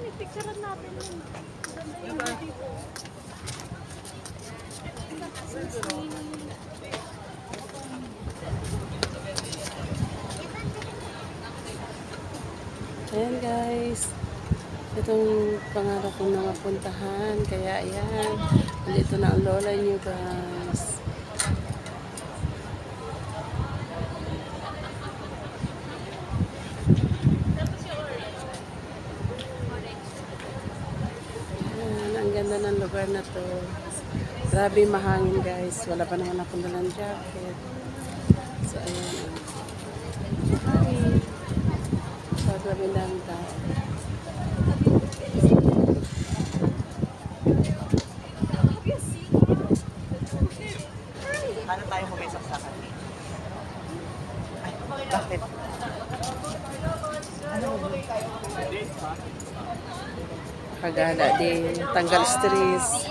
Picturean natin yun. Ganda yung dito. Ayan guys. Itong pangarap kong nakapuntahan. Kaya ayan. Dito na ang lola niyo guys. Ayan, ang ganda ng lugar na to. Grabe mahangin guys. Wala pa naman akong dalang jacket. So ayan. Hi. So grabe lang tao. Paano tayo humisap sa akin? Ay, bakit? Kagala din. Tanggal stress.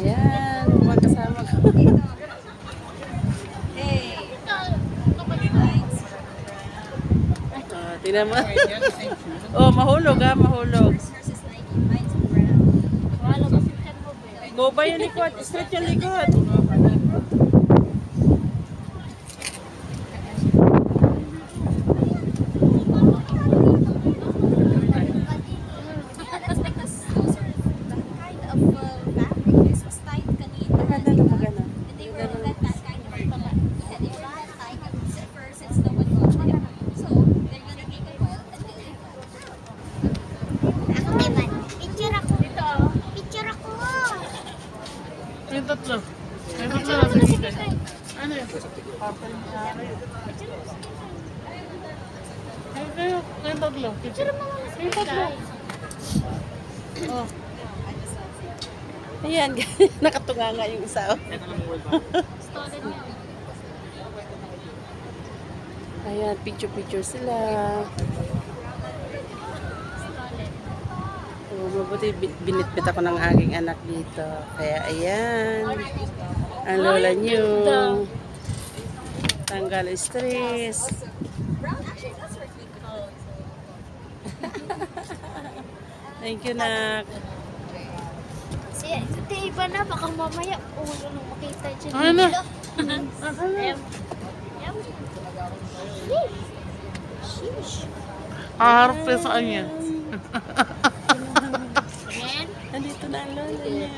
Ayan. Magkasama ko. Tingnan mo. Oh, mahulog ha. Mahulog. Go ba yung likod? Straight yung likod. Yung tatlo. Yung tatlo na sige. Ano yun? Yung tatlo. Yung tatlo. Oh. Ayan. Nakatunga nga yung isa. Oh. Ayan. Picture-picture sila. Mabuti binitbit ako ng aking anak dito. Kaya ayan. Ang lola niyo. Tanggal stress. Thank you, nak. Ito iba na, baka mamaya ulo nang makita dyan. Ano? Harap pa sa kanya. Nandito na ang lola niya.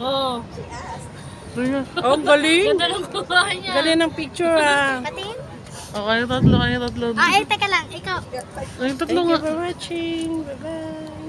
Oo. Oh, ang galing. Ganda ng kuha niya. Galing ng picture ah. Patingin? O, kayo tatlo, kayo tatlo. Ah, teka lang, ikaw. Kayo tatlo Thank nga. you for watching. Bye-bye.